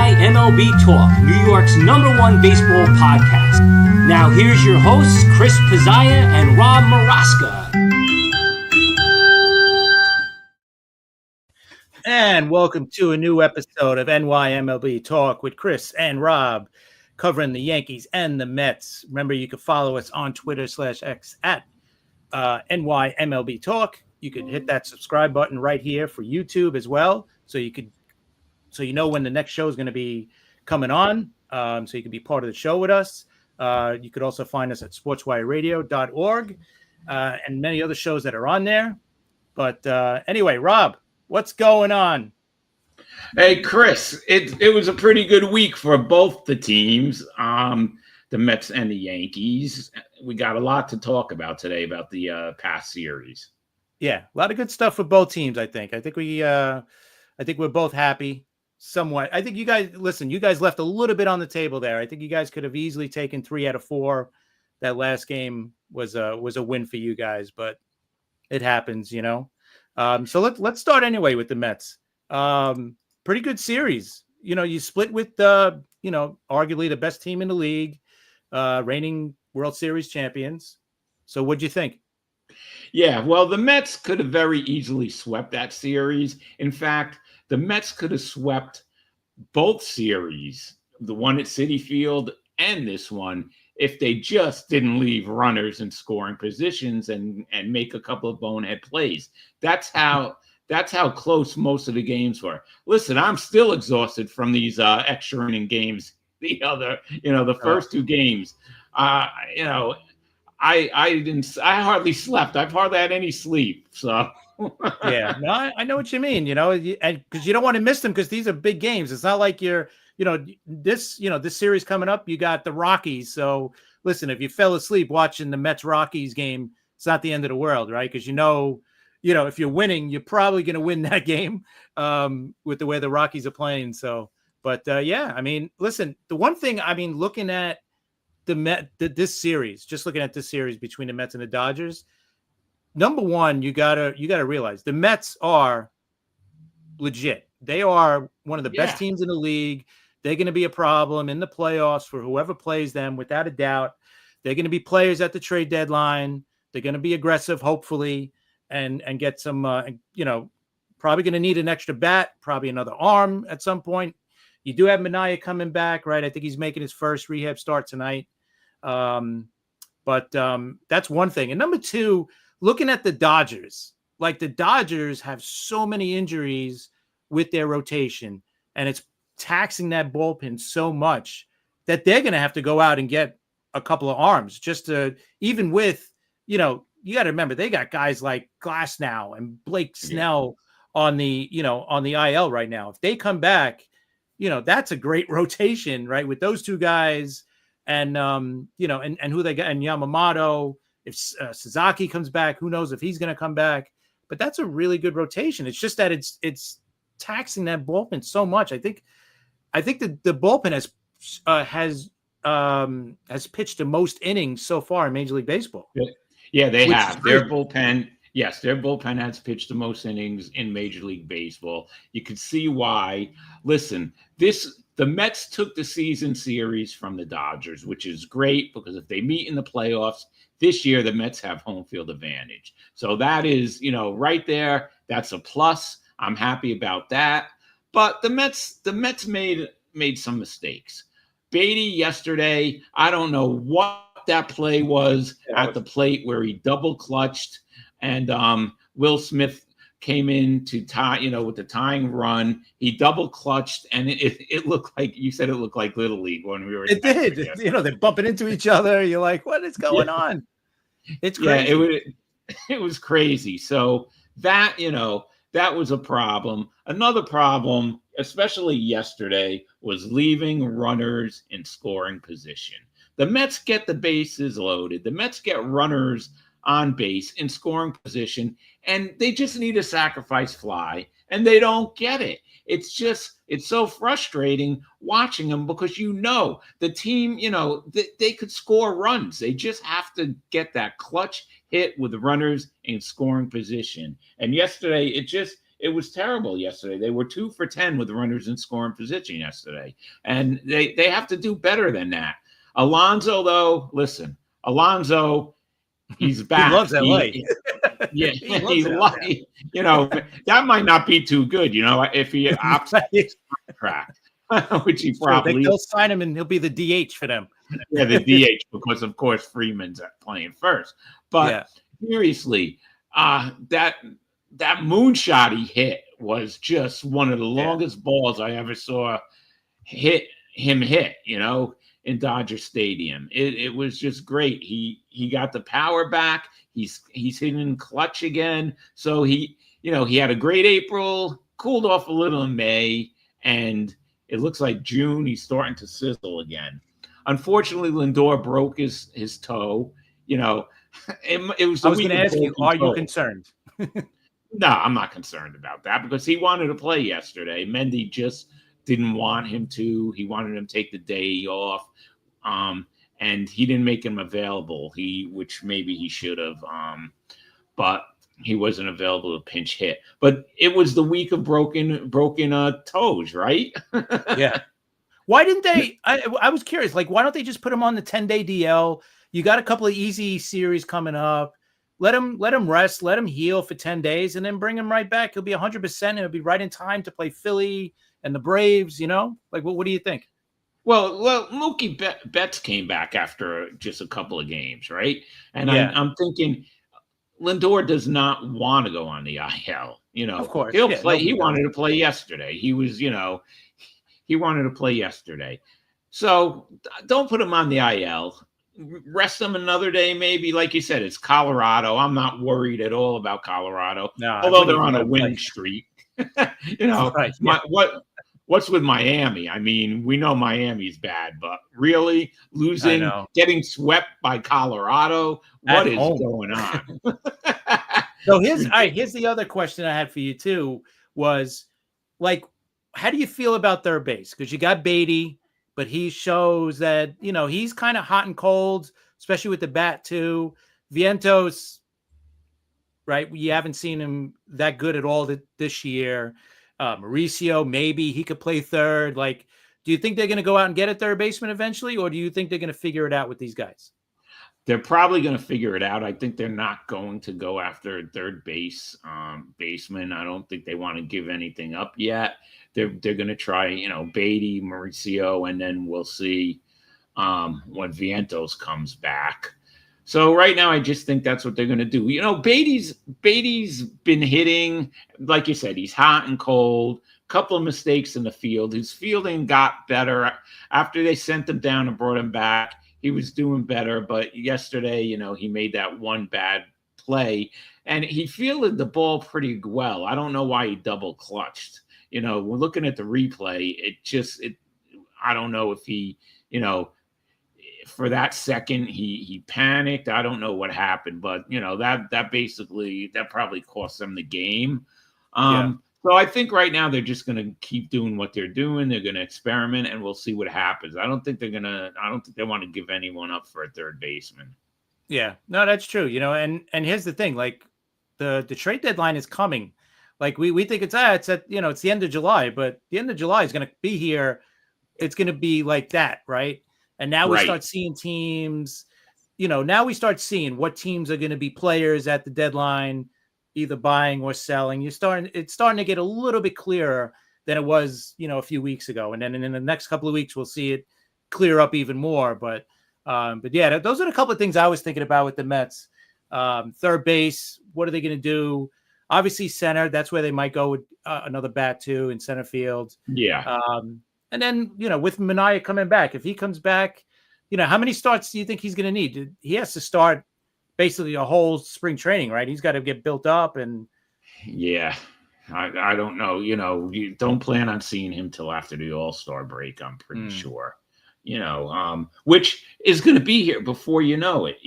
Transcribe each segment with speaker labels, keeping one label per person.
Speaker 1: NY MLB Talk, New York's #1 baseball podcast. Now here's your hosts, Chris Pizzaya and Rob Maraska.
Speaker 2: And welcome to a new episode of NY MLB Talk with Chris and Rob, covering the Yankees and the Mets. Remember, you can follow us on Twitter/X at NY MLB Talk. You can hit that subscribe button right here for YouTube as well, so you know when the next show is going to be coming on, so you can be part of the show with us. You could also find us at sportswireradio.org and many other shows that are on there. But anyway, Rob, what's going on?
Speaker 3: Hey, Chris, it was a pretty good week for both the teams, the Mets and the Yankees. We got a lot to talk about today about the past series.
Speaker 2: Yeah, a lot of good stuff for both teams, I think. I think we're both happy somewhat. I think you guys left a little bit on the table there. I think you guys could have easily taken 3 out of 4. That last game was a win for you guys, but it happens, you know. So let's start anyway with the Mets. Pretty good series. You know, you split with arguably the best team in the league, reigning World Series champions. So what'd you think?
Speaker 3: Yeah, well, the Mets could have very easily swept that series. In fact, the Mets could have swept both series, the one at Citi Field and this one, if they just didn't leave runners in scoring positions and make a couple of bonehead plays. That's how close most of the games were. Listen, I'm still exhausted from these extra inning games. The first 2 games, I hardly slept. I've hardly had any sleep. So
Speaker 2: yeah, no, I know what you mean. You know, and because you don't want to miss them because these are big games. It's not like this series coming up. You got the Rockies. So listen, if you fell asleep watching the Mets Rockies game, it's not the end of the world, right? Because if you're winning, you're probably going to win that game with the way the Rockies are playing. So, but yeah, I mean, listen, the one thing, I mean, looking at this series between the Mets and the Dodgers, number one, you gotta realize the Mets are legit. They are one of the best teams in the league. They're going to be a problem in the playoffs for whoever plays them, without a doubt. They're going to be players at the trade deadline. They're going to be aggressive, hopefully, and get some, probably going to need an extra bat, probably another arm at some point. You do have Manaea coming back, right? I think he's making his first rehab start tonight. But that's one thing. And number two, looking at the Dodgers, like the Dodgers have so many injuries with their rotation, and it's taxing that bullpen so much that they're going to have to go out and get a couple of arms just to, even with, you got to remember, they got guys like Glasnow and Blake Snell on the IL right now. If they come back, that's a great rotation, right? With those 2 guys and who they got, and Yamamoto. If Sasaki comes back, who knows if he's going to come back? But that's a really good rotation. It's just that it's taxing that bullpen so much. I think the bullpen has pitched the most innings so far in Major League Baseball.
Speaker 3: Yeah, they have. Their bullpen has pitched the most innings in Major League Baseball. You can see why. Listen, the Mets took the season series from the Dodgers, which is great because if they meet in the playoffs this year, the Mets have home field advantage. So that is, right there. That's a plus. I'm happy about that. But the Mets made some mistakes. Beatty yesterday, I don't know what that play was at the plate where he double clutched and Will Smith came in to tie, with the tying run. He double clutched, and it looked like, you said it looked like Little League when we were.
Speaker 2: It did. They're bumping into each other. You're like, what is going on? It's crazy.
Speaker 3: Yeah, it was crazy. So that was a problem. Another problem, especially yesterday, was leaving runners in scoring position. The Mets get the bases loaded. The Mets get runners on base in scoring position, and they just need a sacrifice fly, and they don't get it. It's so frustrating watching them because the team, they could score runs. They just have to get that clutch hit with the runners in scoring position. And yesterday, it it was terrible yesterday. They were 2 for 10 with runners in scoring position yesterday, and they have to do better than that. Alonso, though, listen, Alonso, he's back.
Speaker 2: He loves LA.
Speaker 3: Yeah,
Speaker 2: he loves it.
Speaker 3: That might not be too good, if he opts contract, which he probably
Speaker 2: they'll sign him and he'll be the DH for them.
Speaker 3: Yeah, the DH, because of course Freeman's playing first. But seriously, that moonshot he hit was just one of the longest balls I ever saw hit, in Dodger Stadium. It was just great. He got the power back. He's hitting clutch again. So he had a great April, cooled off a little in May, and it looks like June he's starting to sizzle again. Unfortunately, Lindor broke his toe. It was.
Speaker 2: I was going to ask you, are you concerned?
Speaker 3: No, I'm not concerned about that because he wanted to play yesterday. Mendy just didn't want him to. He wanted him to take the day off, and he didn't make him available. Which maybe he should have, but he wasn't available to pinch hit. But it was the week of broken toes, right?
Speaker 2: Yeah. Why didn't they? I was curious. Like, why don't they just put him on the 10-day DL? You got a couple of easy series coming up. Let him rest. Let him heal for 10 days, and then bring him right back. He'll be 100%. And he'll be right in time to play Philly and the Braves. Like, what do you think?
Speaker 3: Well, Mookie Betts came back after just a couple of games, right? And I'm thinking Lindor does not want to go on the IL.
Speaker 2: Of course,
Speaker 3: he'll play. He wanted to play yesterday. He was, he wanted to play yesterday. So don't put him on the IL. Rest him another day, maybe. Like you said, it's Colorado. I'm not worried at all about Colorado, although they're on a win streak.
Speaker 2: Right,
Speaker 3: What's with Miami? I mean, we know Miami's bad, but really losing, getting swept by Colorado, what is going on?
Speaker 2: So here's the other question I had for you too, was like, how do you feel about third base? Because you got Beatty, but he shows that, he's kind of hot and cold, especially with the bat too. Vientos, right? You haven't seen him that good at all this year. Mauricio, maybe he could play third. Like, do you think they're going to go out and get a third baseman eventually, or do you think they're going to figure it out with these guys?
Speaker 3: They're probably going to figure it out. I think they're not going to go after a third baseman. I don't think they want to give anything up yet. They're going to try, Beatty, Mauricio, and then we'll see when Vientos comes back. So right now, I just think that's what they're going to do. Beatty's been hitting, like you said, he's hot and cold. Couple of mistakes in the field. His fielding got better after they sent him down and brought him back. He was doing better, but yesterday, he made that one bad play, and he fielded the ball pretty well. I don't know why he double clutched. We're looking at the replay. I don't know if he, for that second he panicked. I don't know what happened, but that probably cost them the game. So I think right now they're just going to keep doing what they're doing. They're going to experiment, and we'll see what happens. I don't think they want to give anyone up for a third baseman.
Speaker 2: Yeah, no, that's true. And here's the thing: like the trade deadline is coming. Like we think it's it's the end of July, but the end of July is going to be here. It's going to be like that, right? And now we start seeing teams. Now we start seeing what teams are going to be players at the deadline, either buying or selling. It's starting to get a little bit clearer than it was, a few weeks ago. And then in the next couple of weeks, we'll see it clear up even more. But yeah, those are a couple of things I was thinking about with the Mets. Third base, what are they going to do? Obviously center, that's where they might go with another bat too in center field.
Speaker 3: Yeah.
Speaker 2: And then, with Minaya coming back, if he comes back, how many starts do you think he's going to need? He has to start basically a whole spring training, right? He's got to get built up. And
Speaker 3: yeah, I don't know. You don't plan on seeing him till after the All-Star break, I'm pretty sure. Which is going to be here before you know it.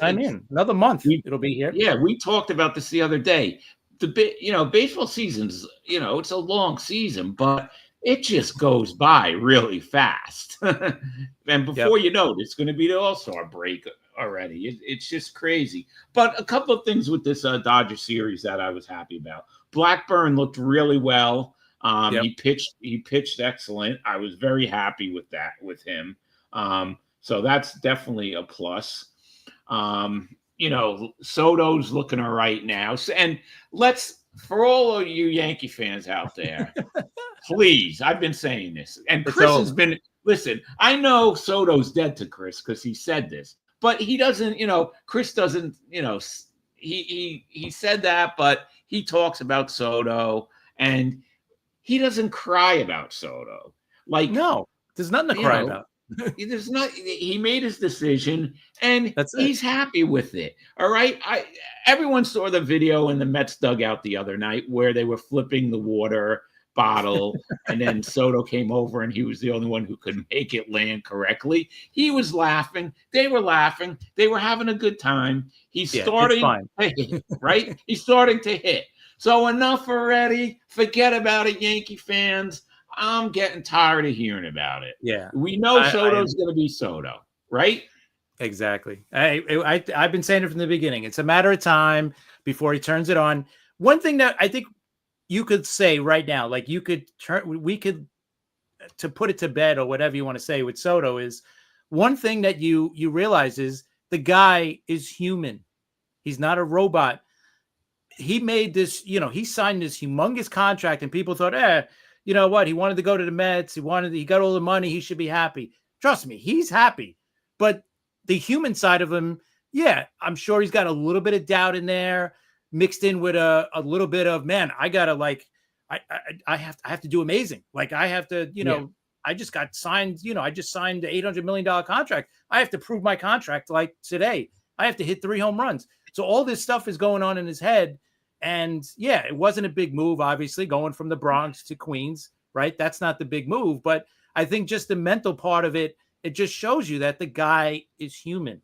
Speaker 2: Another month it'll be here.
Speaker 3: Yeah, we talked about this the other day. Baseball season's, it's a long season, but it just goes by really fast. And before you know it, it's going to be the All-Star break already. It's just crazy. But a couple of things with this Dodger series that I was happy about. Blackburn looked really well.
Speaker 2: Yep.
Speaker 3: He pitched excellent. I was very happy with him. So that's definitely a plus. Soto's looking all right now. And for all of you Yankee fans out there, please, I've been saying this, and Chris has been, listen, I know Soto's dead to Chris because he said this, but he doesn't, Chris doesn't, he said that, but he talks about Soto and he doesn't cry about Soto. Like,
Speaker 2: no, there's nothing to cry about.
Speaker 3: He made his decision and he's happy with it. All right. Everyone saw the video in the Mets dugout the other night where they were flipping the water bottle and then Soto came over and he was the only one who could make it land correctly. He was laughing. They were laughing. They were having a good time. He's starting to hit, right? He's starting to hit. So enough already. Forget about it, Yankee fans. I'm getting tired of hearing about it.
Speaker 2: Yeah.
Speaker 3: We know Soto's going to be Soto, right?
Speaker 2: Exactly. I've been saying it from the beginning. It's a matter of time before he turns it on. One thing that I think you could say right now, like to put it to bed or whatever you want to say with Soto is one thing that you realize is the guy is human. He's not a robot. He made this, he signed this humongous contract and people thought, you know what? He wanted to go to the Mets. He got all the money. He should be happy. Trust me, he's happy. But the human side of him, I'm sure he's got a little bit of doubt in there, mixed in with a little bit of, man, I gotta I have to do amazing. Like I have to, I just got signed. I just signed an $800 million contract. I have to prove my contract like today. I have to hit 3 home runs. So all this stuff is going on in his head. And it wasn't a big move, obviously, going from the Bronx to Queens, right? That's not the big move. But I think just the mental part of it, it just shows you that the guy is human.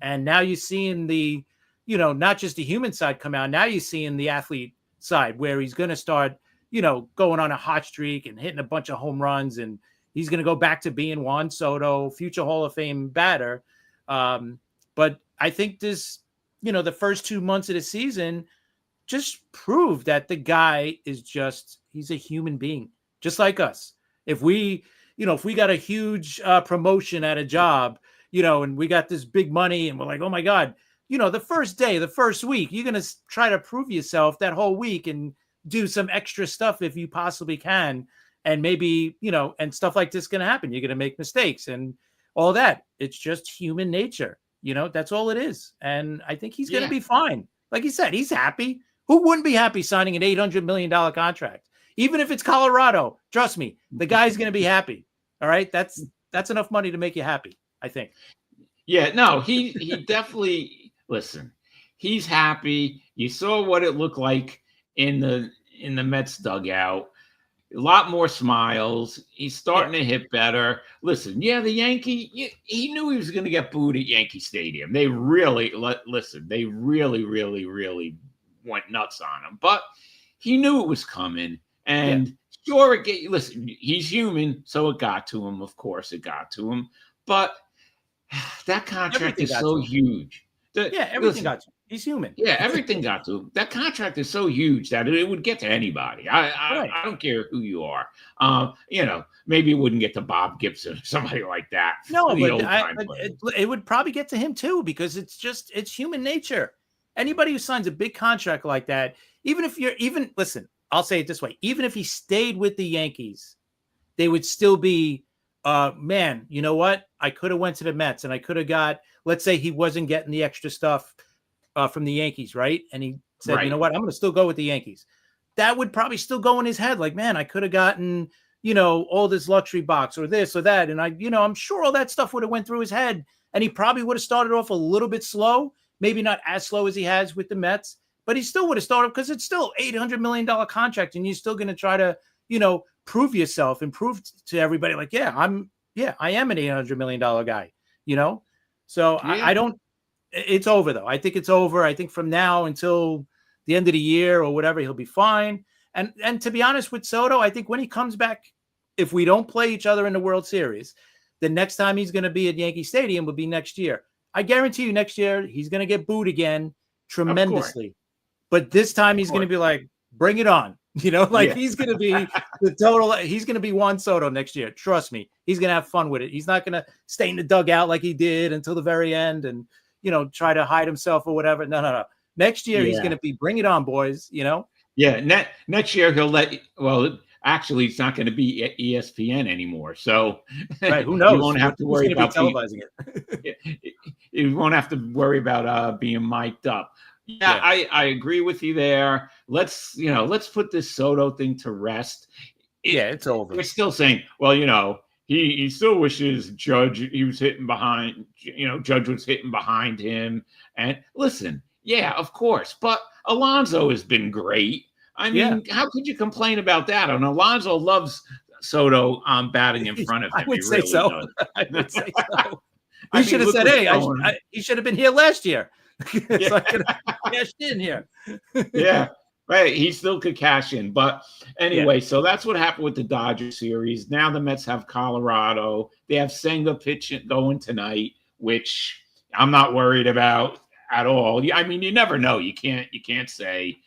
Speaker 2: And now you're seeing the, not just the human side come out. Now you're seeing the athlete side where he's going to start, going on a hot streak and hitting a bunch of home runs. And he's going to go back to being Juan Soto, future Hall of Fame batter. But I think this, the first 2 months of the season just proved that the guy is he's a human being, just like us. If we got a huge promotion at a job, and we got this big money and we're like, oh my God, the first day, the first week, you're going to try to prove yourself that whole week and do some extra stuff if you possibly can. And maybe, and stuff like this is going to happen. You're going to make mistakes and all that. It's just human nature. That's all it is. And I think he's going to be fine. Like he said, he's happy. Who wouldn't be happy signing an $800 million contract? Even if it's Colorado, trust me, the guy's going to be happy. All right. That's enough money to make you happy, I think.
Speaker 3: Yeah, no, he definitely, listen, he's happy. You saw what it looked like in the Mets dugout. A lot more smiles. He's starting to hit better. Listen, the Yankee, he knew he was going to get booed at Yankee Stadium. They really, they really, really, really went nuts on him. But he knew it was coming. And sure, listen, he's human, so it got to him. Of course, it got to him. But that contract is so huge.
Speaker 2: Everything got to him. He's human.
Speaker 3: Yeah, everything got to him. That contract is so huge that it would get to anybody. I don't care who you are. Maybe it wouldn't get to Bob Gibson or somebody like that.
Speaker 2: No, but it would probably get to him too, because it's human nature. Anybody who signs a big contract like that, listen, I'll say it this way, even if he stayed with the Yankees, they would still be, man, you know what? I could have went to the Mets and I could have got, let's say he wasn't getting the extra stuff from the Yankees, right? And he said, you know what? I'm going to still go with the Yankees. That would probably still go in his head. Like, man, I could have gotten, all this luxury box or this or that. And I'm sure all that stuff would have went through his head, and he probably would have started off a little bit slow, maybe not as slow as he has with the Mets, but he still would have started, because it's still $800 million contract. And you're still going to try to, prove yourself and prove to everybody like, I am an $800 million guy, So I don't, it's over though. I think it's over. I think from now until the end of the year or whatever, he'll be fine. And to be honest with Soto, I think when he comes back, if we don't play each other in the World Series, the next time he's going to be at Yankee Stadium will be next year. I guarantee you next year, he's going to get booed again tremendously. But this time he's going to be like, bring it on.
Speaker 3: Yeah.
Speaker 2: He's going to be the total. He's going to be Juan Soto next year. Trust me. He's going to have fun with it. He's not going to stay in the dugout like he did until the very end and, try to hide himself or whatever. No. Next year, he's going to be bring it on, boys,
Speaker 3: Yeah. Next year, actually, it's not going to be at ESPN anymore. So
Speaker 2: right, who knows?
Speaker 3: You won't have to worry about
Speaker 2: televising
Speaker 3: it. You won't have to worry about being mic'd up. Yeah, I agree with you there. Let's put this Soto thing to rest.
Speaker 2: It's over.
Speaker 3: We're still saying, well, he still wishes Judge was hitting behind. Judge was hitting behind him. And listen, yeah, of course, but Alonso has been great. I mean, how could you complain about that? And Alonso loves Soto batting in front of him.
Speaker 2: I would say so.
Speaker 3: I would say so.
Speaker 2: He should have said, "Hey, he should have been here last year." So I could have cashed in here.
Speaker 3: Yeah, right. He still could cash in. But anyway, so that's what happened with the Dodgers series. Now the Mets have Colorado. They have Senga pitching going tonight, which I'm not worried about at all. I mean, you never know. You can't say,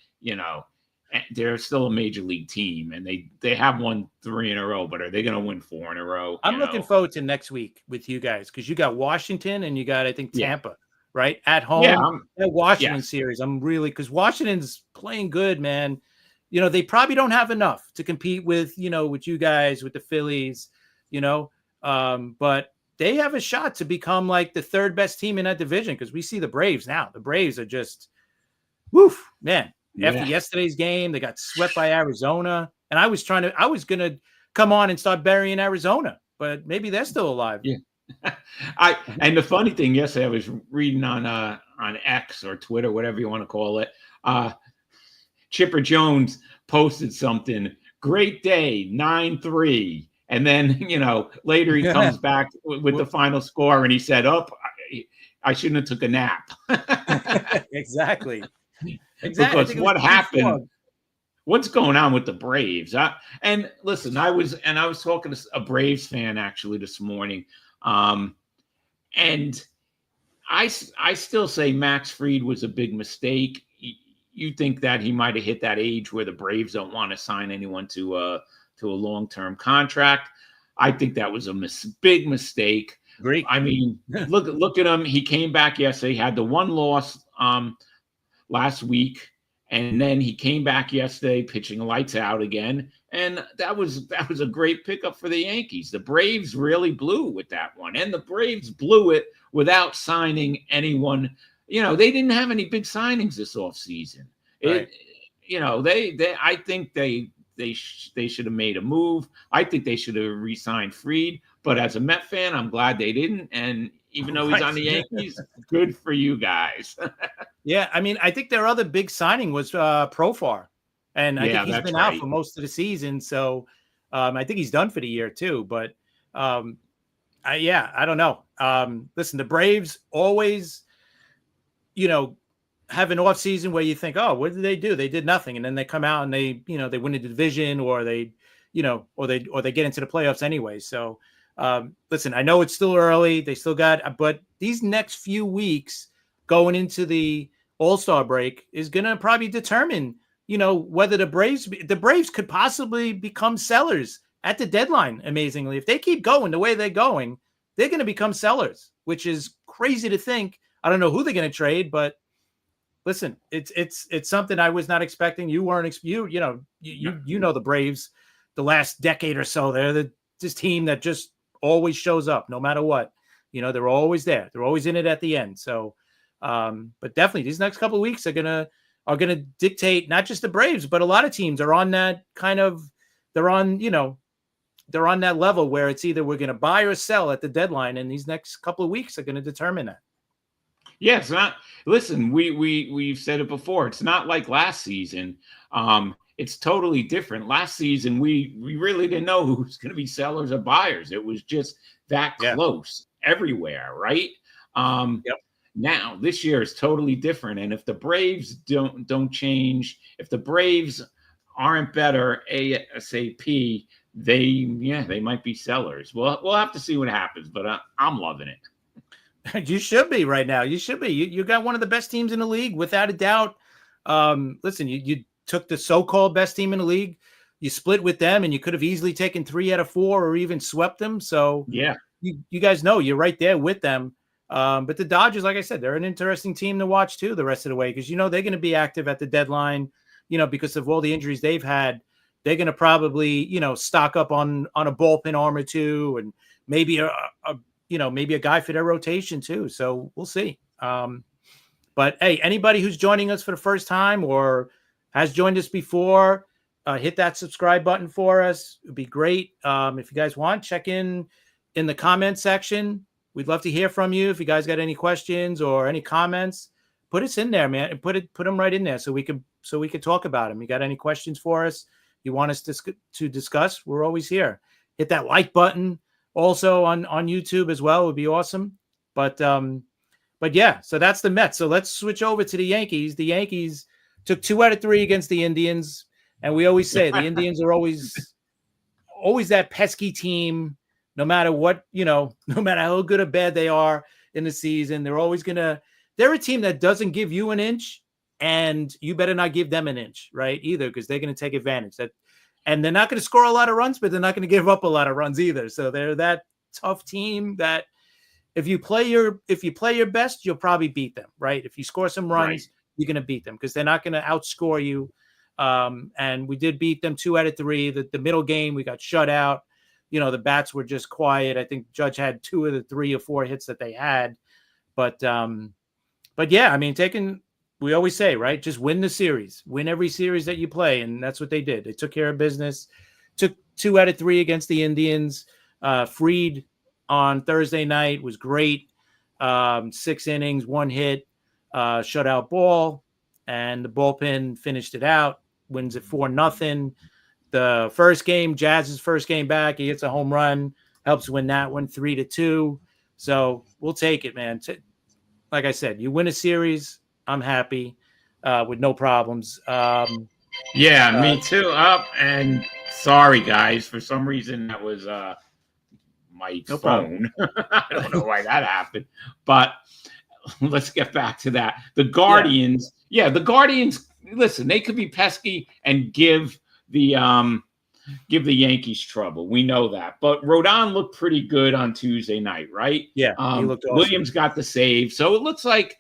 Speaker 3: they're still a major league team, and they have won 3 in a row, but are they going to win 4 in a row?
Speaker 2: I'm looking forward to next week with you guys because you got Washington and you got, I think, Tampa. Right at home, that Washington series. I'm really because Washington's playing good, man. They probably don't have enough to compete with, with you guys, with the Phillies, but they have a shot to become like the 3rd best team in that division because we see the Braves now. The Braves are just, woof, man. After yesterday's game, they got swept by Arizona, and I was gonna come on and start burying Arizona, but maybe they're still alive.
Speaker 3: Yeah. And the funny thing, yesterday I was reading on X or Twitter, whatever you want to call it. Chipper Jones posted something. Great day, 9-3, and then later he comes back with the final score, and he said, "Oh, I shouldn't have took a nap."
Speaker 2: Exactly.
Speaker 3: Because what happened? What's going on with the Braves? And listen, I was talking to a Braves fan actually this morning. And I still say Max Fried was a big mistake. You think that he might have hit that age where the Braves don't want to sign anyone to a long-term contract. I think that was a big mistake.
Speaker 2: Great.
Speaker 3: I mean, look at him. He came back yesterday, had the 1 loss last week, and then he came back yesterday pitching lights out again. And that was a great pickup for the Yankees. The Braves really blew with that one. And the Braves blew it without signing anyone. They didn't have any big signings this offseason.
Speaker 2: Right.
Speaker 3: I think they should have made a move. I think they should have re-signed Fried. But as a Met fan, I'm glad they didn't. And even though he's on the Yankees, good for you guys.
Speaker 2: Yeah, I mean, I think their other big signing was Profar. And I think he's been out for most of the season. So I think he's done for the year too. But I don't know. Listen, the Braves always, have an off season where you think, oh, what did they do? They did nothing. And then they come out and they win the division or they get into the playoffs anyway. So listen, I know it's still early. They still but these next few weeks going into the All-Star break is going to probably determine whether the Braves could possibly become sellers at the deadline. Amazingly, if they keep going the way they're going, they're going to become sellers, which is crazy to think. I don't know who they're going to trade, but listen, it's something I was not expecting. You weren't, you know the Braves, the last decade or so, they're this team that just always shows up no matter what. They're always there. They're always in it at the end. So, but definitely these next couple of weeks are gonna dictate not just the Braves, but a lot of teams are on that kind of, they're on that level where it's either we're going to buy or sell at the deadline. And these next couple of weeks are going to determine that.
Speaker 3: Yeah, it's not. Listen, we've said it before. It's not like last season. It's totally different. Last season, we really didn't know who was going to be sellers or buyers. It was just that close everywhere, right?
Speaker 2: Yep.
Speaker 3: Now this year is totally different. And if the Braves don't change, if the Braves aren't better ASAP, they might be sellers. We'll have to see what happens. But I'm loving it.
Speaker 2: You should be right now. You should be. You got one of the best teams in the league, without a doubt. Listen, you took the so-called best team in the league. You split with them, and you could have easily taken 3 out of 4 or even swept them. So
Speaker 3: yeah,
Speaker 2: you guys know you're right there with them. But the Dodgers, like I said, they're an interesting team to watch too the rest of the way, because they're going to be active at the deadline. Because of all the injuries they've had, they're going to probably stock up on a bullpen arm or two, and maybe maybe a guy for their rotation too. So we'll see. But hey, anybody who's joining us for the first time or has joined us before, hit that subscribe button for us. It'd be great. If you guys want, check in the comment section. We'd love to hear from you. If you guys got any questions or any comments, put us in there, man. Put them right in there so we can talk about them. You got any questions for us? You want us to discuss? We're always here. Hit that like button also on YouTube as well. It would be awesome. But yeah, so that's the Mets. So let's switch over to the Yankees. The Yankees took 2 out of 3 against the Indians. And we always say the Indians are always that pesky team, no matter what, no matter how good or bad they are in the season. They're a team that doesn't give you an inch, and you better not give them an inch, right? Either, because they're going to take advantage. And they're not going to score a lot of runs, but they're not going to give up a lot of runs either. So they're that tough team that if you play your best, you'll probably beat them, right? If you score some runs, you're going to beat them because they're not going to outscore you. And we did beat them 2 out of 3. The middle game, we got shut out. The bats were just quiet. I think Judge had 2 of the 3 or 4 hits that they had. But yeah, I mean, we always say, right? Just win the series, win every series that you play. And that's what they did. They took care of business, took 2 out of 3 against the Indians. Fried on Thursday night was great. 6 innings, 1 hit, shutout ball, and the bullpen finished it out, wins it 4-0. The first game, Jazz's first game back, he hits a home run, helps win that one 3-2. So we'll take it, man. Like I said, you win a series, I'm happy with no problems.
Speaker 3: Yeah, me too. And sorry, guys, for some reason that was my phone. I don't know why that happened, but let's get back to that. The Guardians, the Guardians. Listen, they could be pesky and give the Yankees trouble. We know that, but Rodon looked pretty good on Tuesday night, right?
Speaker 2: Yeah, he looked awesome.
Speaker 3: Williams got the save, so it looks like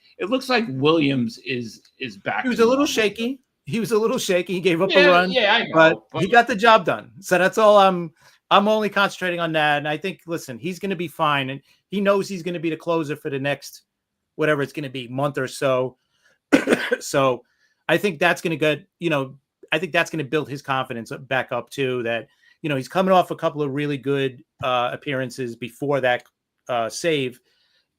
Speaker 3: Williams is back.
Speaker 2: He was a little shaky. He gave up a run.
Speaker 3: Yeah, I know,
Speaker 2: but he got the job done. So that's all. I'm only concentrating on that. And I think, listen, he's going to be fine, and he knows he's going to be the closer for the next whatever it's going to be month or so. So I think that's going to get I think that's going to build his confidence back up too. That he's coming off a couple of really good appearances before that save,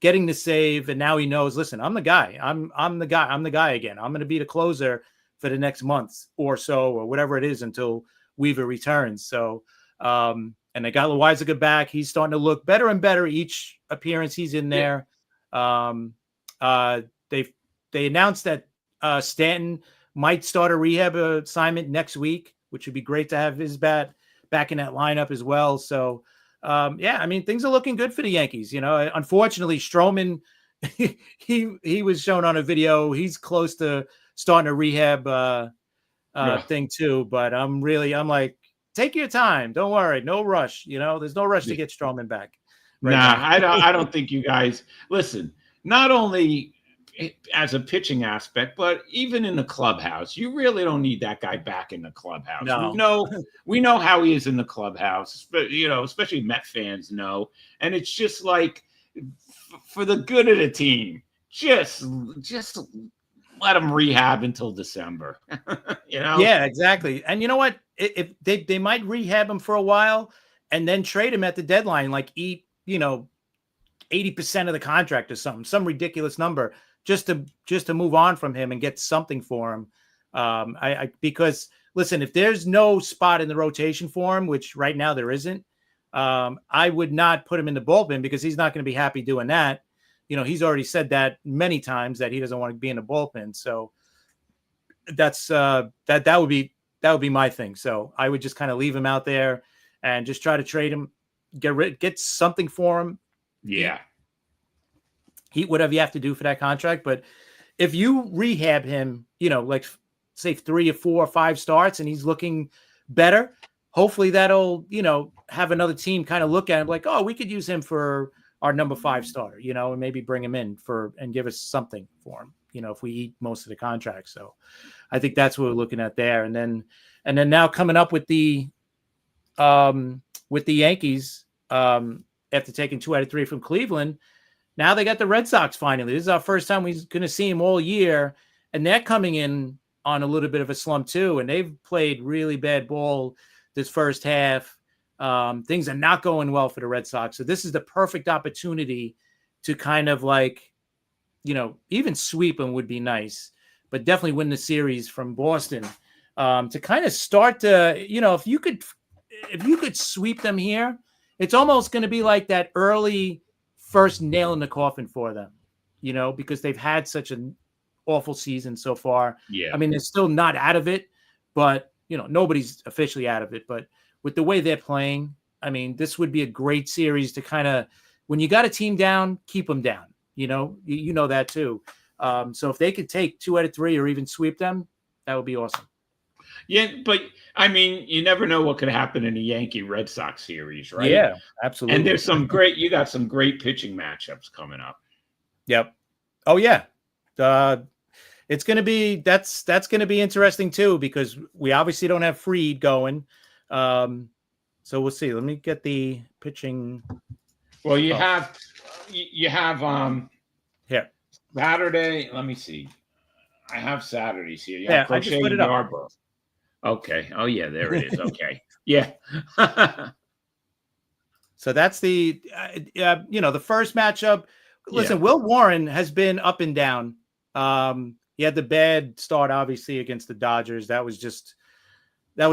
Speaker 2: getting the save, and now he knows. Listen, I'm the guy. I'm the guy. I'm the guy again. I'm going to be the closer for the next month or so, or whatever it is, until Weaver returns. So, and they got Loaizaga back. He's starting to look better and better each appearance he's in there. They announced that Stanton might start a rehab assignment next week, which would be great to have his bat back in that lineup as well. So, I mean, things are looking good for the Yankees. Unfortunately, Stroman, he was shown on a video. He's close to starting a rehab thing too. But I'm like, take your time. Don't worry. No rush. There's no rush to get Stroman back.
Speaker 3: I don't think you guys listen. Not only as a pitching aspect, but even in the clubhouse, you really don't need that guy back in the clubhouse.
Speaker 2: No.
Speaker 3: We know how he is in the clubhouse, but especially Met fans know. And it's just like, for the good of the team, just let him rehab until December.
Speaker 2: Yeah, exactly. And you know what? If they might rehab him for a while and then trade him at the deadline, like eat 80% of the contract or something, some ridiculous number, just to move on from him and get something for him. Because listen, if there's no spot in the rotation for him, which right now there isn't, I would not put him in the bullpen because he's not going to be happy doing that. He's already said that many times that he doesn't want to be in the bullpen. So that's that would be my thing. So I would just kind of leave him out there and just try to trade him, get something for him.
Speaker 3: Yeah.
Speaker 2: Heat whatever you have to do for that contract. But if you rehab him, like say 3 or 4 or 5 starts and he's looking better, hopefully that'll, have another team kind of look at him like, oh, we could use him for our number 5 starter, and maybe bring him in and give us something for him, if we eat most of the contract. So I think that's what we're looking at there. And then now coming up with the Yankees, after taking 2 out of 3 from Cleveland, now they got the Red Sox finally. This is our first time we're going to see them all year. And they're coming in on a little bit of a slump too. And they've played really bad ball this first half. Things are not going well for the Red Sox. So this is the perfect opportunity to kind of even sweep them would be nice, but definitely win the series from Boston. To kind of start to, if you could sweep them here, it's almost going to be like that early first nail in the coffin for them, because they've had such an awful season so far.
Speaker 3: Yeah.
Speaker 2: I mean, they're still not out of it, but, nobody's officially out of it. But with the way they're playing, I mean, this would be a great series to kind of, when you got a team down, keep them down. You know that too. So if they could take 2 out of 3 or even sweep them, that would be awesome.
Speaker 3: Yeah, but I mean, you never know what could happen in a Yankee Red Sox series, right?
Speaker 2: Yeah, absolutely.
Speaker 3: And there's you got some great pitching matchups coming up.
Speaker 2: Yep. Oh yeah. It's going to be, that's going to be interesting too, because we obviously don't have Fried going. So we'll see. Let me get the pitching.
Speaker 3: Well, you have
Speaker 2: here
Speaker 3: Saturday. Let me see. I have Saturdays here.
Speaker 2: Yeah, I just put it up.
Speaker 3: Okay. Oh yeah, there it is. Okay. Yeah.
Speaker 2: So that's the the first matchup. Listen, Will Warren has been up and down. He had the bad start, obviously, against the Dodgers. That was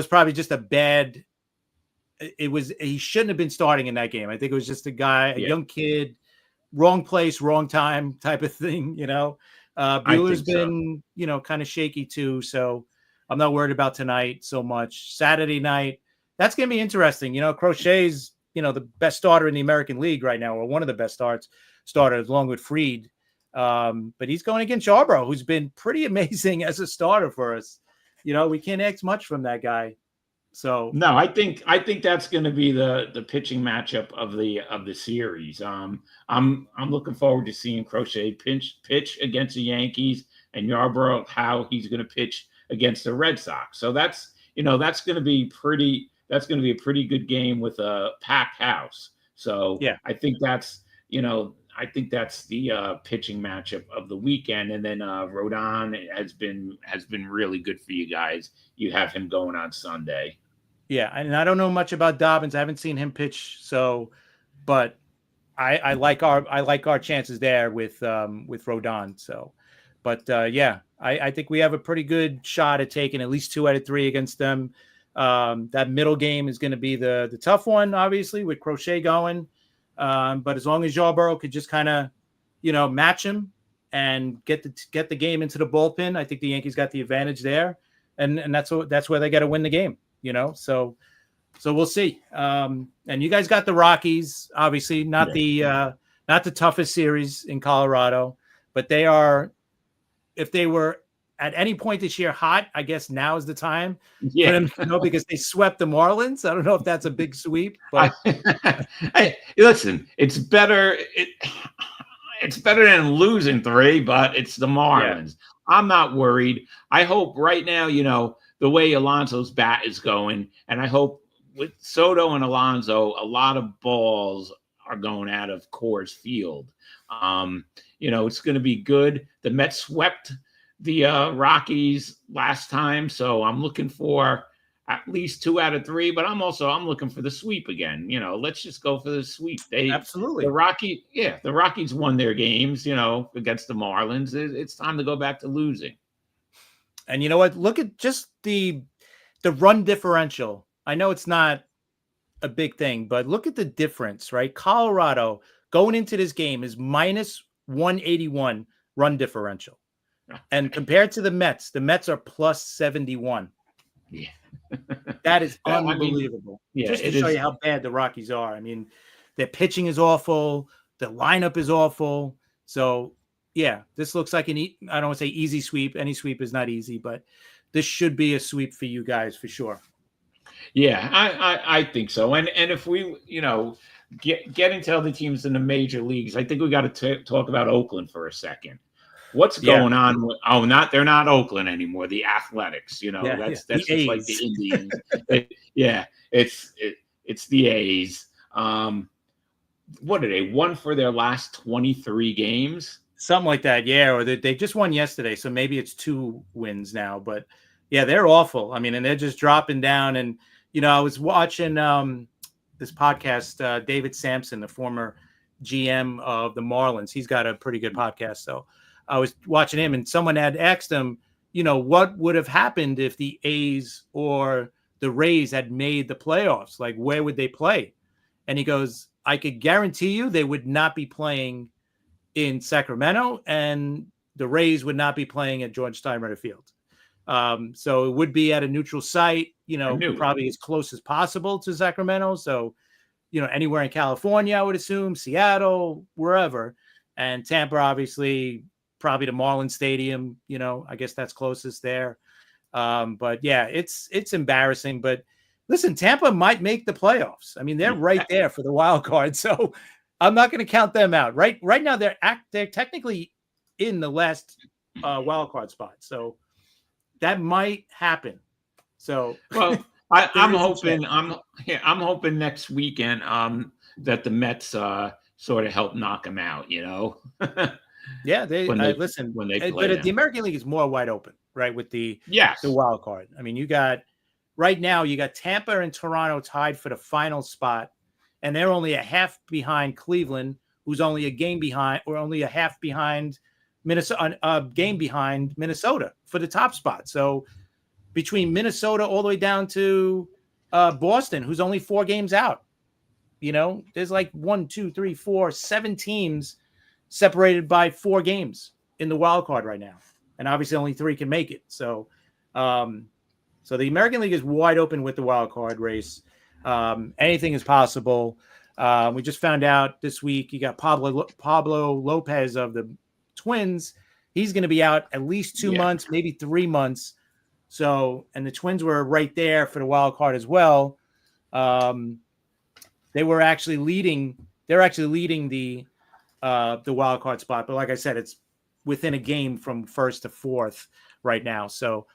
Speaker 2: probably just a bad. He shouldn't have been starting in that game. I think it was just a young kid, wrong place, wrong time type of thing. Bueller's been, kind of shaky too. So I'm not worried about tonight so much. Saturday night, that's going to be interesting. Crochet's, the best starter in the American League right now, or one of the best starters, along with Fried. But he's going against Yarbrough, who's been pretty amazing as a starter for us. We can't ask much from that guy. So
Speaker 3: no, I think that's going to be the pitching matchup of the series. I'm looking forward to seeing Crochet pitch against the Yankees, and Yarbrough how he's going to pitch against the Red Sox. So that's going to be a pretty good game with a packed house. So
Speaker 2: yeah,
Speaker 3: I think that's the pitching matchup of the weekend. And then Rodon has been really good for you guys. You have him going on Sunday.
Speaker 2: Yeah, and I don't know much about Dobbins. I haven't seen him pitch, but I like our chances there with Rodon. So, but I think we have a pretty good shot at taking at least 2 out of 3 against them. That middle game is going to be the tough one, obviously, with Crochet going. But as long as Yarbrough could just kind of, match him and get the game into the bullpen, I think the Yankees got the advantage there, and that's where they got to win the game. So we'll see. And you guys got the Rockies, obviously not the toughest series in Colorado, but they are, if they were at any point this year hot, I guess now is the time for them, because they swept the Marlins. I don't know if that's a big sweep, but
Speaker 3: hey, listen, it's better. It's better than losing 3, but it's the Marlins. Yeah. I'm not worried. I hope right now, the way Alonso's bat is going, and I hope with Soto and Alonso, a lot of balls are going out of Coors Field. It's going to be good. The Mets swept the Rockies last time, so I'm looking for at least 2 out of 3, but I'm looking for the sweep again. Let's just go for the sweep.
Speaker 2: Absolutely.
Speaker 3: The Rockies won their games, against the Marlins. It's time to go back to losing.
Speaker 2: And you know what? Look at just the run differential. I know it's not a big thing, but look at the difference, right? Colorado going into this game is minus 181 run differential. And compared to the Mets are plus 71.
Speaker 3: Yeah.
Speaker 2: That is unbelievable. Just to show you how bad the Rockies are. I mean, their pitching is awful. The lineup is awful. So, yeah, this looks like I don't want to say easy sweep. Any sweep is not easy, but this should be a sweep for you guys for sure.
Speaker 3: Yeah, I think so. And if we, get into other teams in the major leagues, I think we got to talk about Oakland for a second. What's going on with, they're not Oakland anymore. The Athletics, that's just
Speaker 2: A's.
Speaker 3: like the Indians. It's the A's. What are they won for their last 23 games?
Speaker 2: Something like that. Yeah. Or they just won yesterday. So maybe it's 2 wins now, but yeah, they're awful. I mean, and they're just dropping down. And, I was watching this podcast, David Sampson, the former GM of the Marlins. He's got a pretty good podcast. So I was watching him, and someone had asked him, what would have happened if the A's or the Rays had made the playoffs? Like, where would they play? And he goes, I could guarantee you they would not be playing in Sacramento, and the Rays would not be playing at George Steinbrenner Field. So it would be at a neutral site, probably as close as possible to Sacramento. So, anywhere in California, I would assume, Seattle, wherever. And Tampa, obviously, probably the Marlins Stadium, I guess that's closest there. But yeah, it's embarrassing. But listen, Tampa might make the playoffs. I mean, they're right there for the wild card. So I'm not going to count them out. Right now, they're technically in the last wild card spot. So that might happen. So
Speaker 3: well, I'm hoping next weekend that the Mets sort of help knock them out.
Speaker 2: Yeah, listen.
Speaker 3: When they play
Speaker 2: but
Speaker 3: them.
Speaker 2: The American League is more wide open, right? With the wild card. I mean, you got Tampa and Toronto tied for the final spot, and they're only a half behind Cleveland, who's only a game behind, or only a half behind Minnesota, a game behind Minnesota for the top spot. So between Minnesota all the way down to Boston, who's only 4 games out, there's like 1, 2, 3, 4, 7 teams separated by 4 games in the wild card right now. And obviously only 3 can make it. So, so the American League is wide open with the wild card race. Anything is possible. We just found out this week, you got Pablo Lopez of the Twins. He's going to be out at least 2 months, maybe 3 months. So, and the Twins were right there for the wild card as well. They were actually leading. They're actually leading the wild card spot. But like I said, it's within a game from first to fourth right now. So,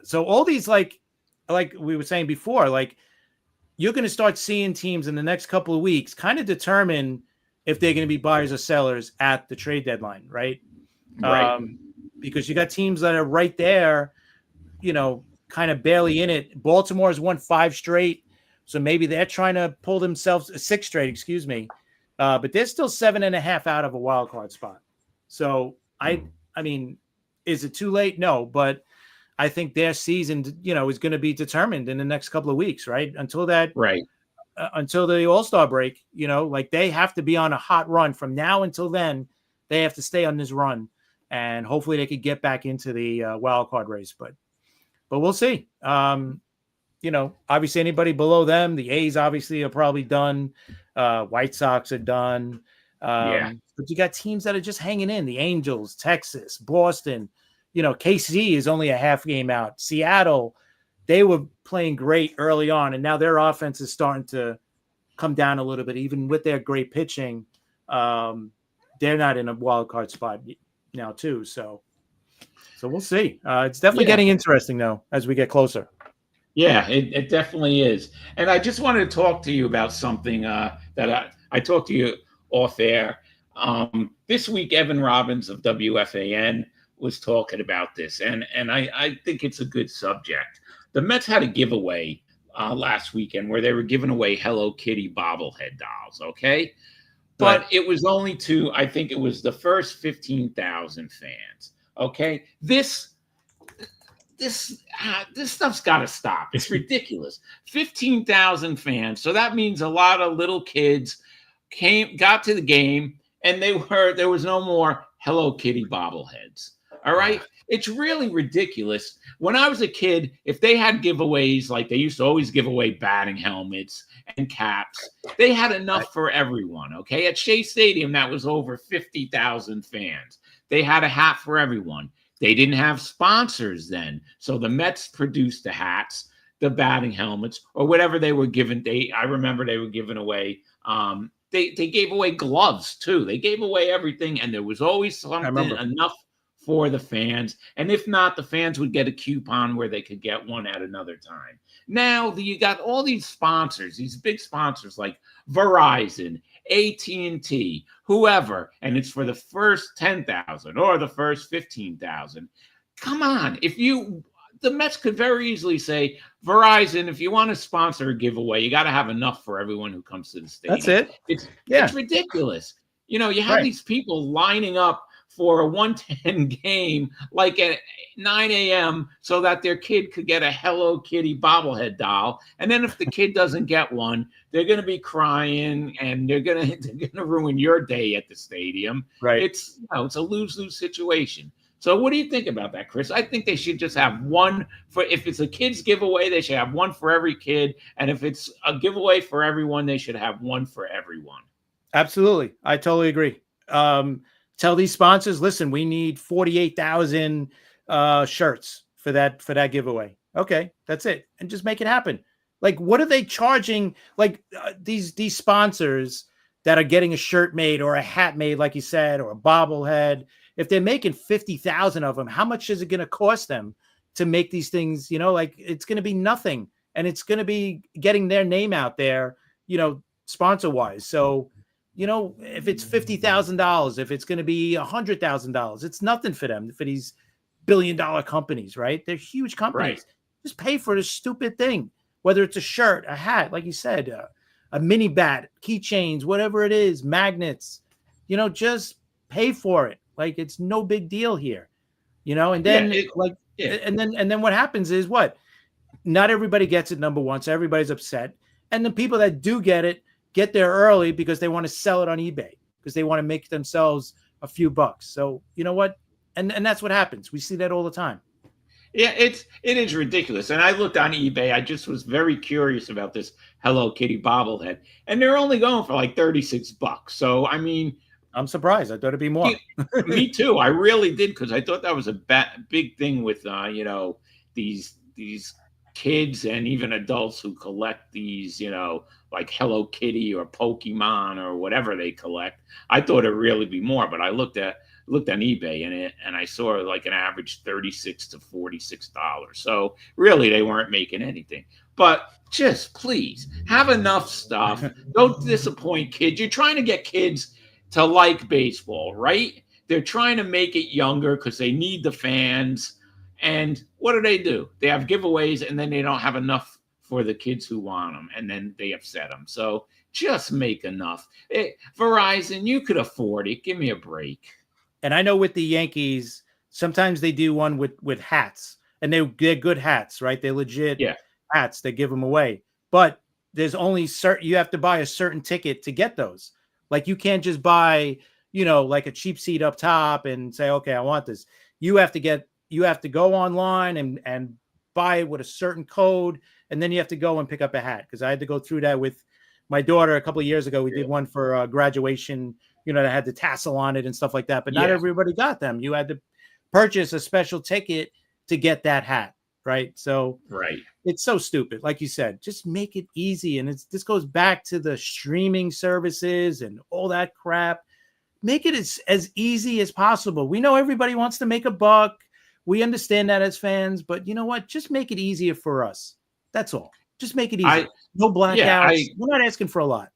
Speaker 2: so all these, like we were saying before, like you're going to start seeing teams in the next couple of weeks kind of determine if they're going to be buyers or sellers at the trade deadline, right?
Speaker 3: Right.
Speaker 2: Because you got teams that are right there, kind of barely in it. Baltimore has won 5 straight, so maybe they're trying to pull themselves 6 straight, excuse me. But they're still 7.5 out of a wild card spot. So I mean, is it too late? No, but I think their season, is going to be determined in the next couple of weeks, right? Until that,
Speaker 3: right.
Speaker 2: Until the All-Star break, like they have to be on a hot run from now until then. They have to stay on this run, and hopefully they could get back into the wild card race. But we'll see. Obviously anybody below them, the A's obviously are probably done. White Sox are done. But you got teams that are just hanging in. The Angels, Texas, Boston. KC is only a half game out. Seattle, they were playing great early on, and now their offense is starting to come down a little bit. Even with their great pitching, they're not in a wild card spot now too. So we'll see. It's definitely getting interesting though as we get closer.
Speaker 3: Yeah, it definitely is. And I just wanted to talk to you about something that I talked to you off air. This week, Evan Robbins of WFAN was talking about this, and I think it's a good subject. The Mets had a giveaway last weekend where they were giving away Hello Kitty bobblehead dolls, okay? But it was only to, I think it was the first 15,000 fans, okay? This stuff's got to stop. It's ridiculous. 15,000 fans. So that means a lot of little kids got to the game, and there was no more Hello Kitty bobbleheads. All right. It's really ridiculous. When I was a kid, if they had giveaways, like they used to always give away batting helmets and caps, they had enough for everyone. Okay. At Shea Stadium, that was over 50,000 fans. They had a hat for everyone. They didn't have sponsors then. So the Mets produced the hats, the batting helmets, or whatever they were given. I remember they were giving away. They gave away gloves too. They gave away everything, and there was always something enough for the fans. And if not, the fans would get a coupon where they could get one at another time. Now you got all these sponsors, these big sponsors like Verizon, AT&T, whoever, and it's for the first 10,000 or the first 15,000. Come on, the Mets could very easily say, Verizon, if you want to sponsor a giveaway, you got to have enough for everyone who comes to the stadium.
Speaker 2: That's it.
Speaker 3: It's ridiculous. You have these people lining up for a 110 game like at 9 a.m. so that their kid could get a Hello Kitty bobblehead doll. And then if the kid doesn't get one, they're going to be crying and they're going to ruin your day at the stadium.
Speaker 2: Right.
Speaker 3: It's a lose-lose situation. So what do you think about that, Chris? I think they should just have one if it's a kid's giveaway, they should have one for every kid. And if it's a giveaway for everyone, they should have one for everyone.
Speaker 2: Absolutely. I totally agree. Tell these sponsors, listen, we need 48,000 shirts for that giveaway. Okay, that's it. And just make it happen. Like, what are they charging? Like these sponsors that are getting a shirt made or a hat made, like you said, or a bobblehead, if they're making 50,000 of them, how much is it going to cost them to make these things? Like it's going to be nothing, and it's going to be getting their name out there, sponsor wise. So, if it's $50,000, if it's going to be $100,000, it's nothing for them, for these billion-dollar companies, right? They're huge companies.
Speaker 3: Right.
Speaker 2: Just pay for this stupid thing, whether it's a shirt, a hat, like you said, a mini bat, keychains, whatever it is, magnets. Just pay for it. Like it's no big deal here, And then and then what happens is what? Not everybody gets it. Number one, so everybody's upset, and the people that do get there early because they want to sell it on eBay because they want to make themselves a few bucks. So you know what? And that's what happens. We see that all the time.
Speaker 3: Yeah, it is ridiculous. And I looked on eBay. I just was very curious about this Hello Kitty bobblehead, and they're only going for like $36. So I mean,
Speaker 2: I'm surprised. I thought it'd be more.
Speaker 3: Me too. I really did, because I thought that was a big thing with these kids and even adults who collect these, like Hello Kitty or Pokemon or whatever they collect. I thought it'd really be more, but I looked on eBay and I saw like an average $36 to $46. So really they weren't making anything. But just please have enough stuff. Don't disappoint kids. You're trying to get kids to like baseball, right? They're trying to make it younger because they need the fans. And what do? They have giveaways, and then they don't have enough for the kids who want them, and then they upset them. So just make enough. Verizon, you could afford it. Give me a break.
Speaker 2: And I know with the Yankees, sometimes they do one with hats, and they're good hats, right? They're legit hats. They give them away. But there's only you have to buy a certain ticket to get those. Like you can't just buy, like a cheap seat up top and say, okay, I want this. You have to go online and buy it with a certain code, and then you have to go and pick up a hat. Because I had to go through that with my daughter a couple of years ago. We did one for graduation, that had the tassel on it and stuff like that. But not everybody got them. You had to purchase a special ticket to get that hat, right? So it's so stupid. Like you said, just make it easy. And this goes back to the streaming services and all that crap. Make it as easy as possible. We know everybody wants to make a buck. We understand that as fans, but you know what? Just make it easier for us. That's all. Just make it easy. No blackouts. We're not asking for a lot.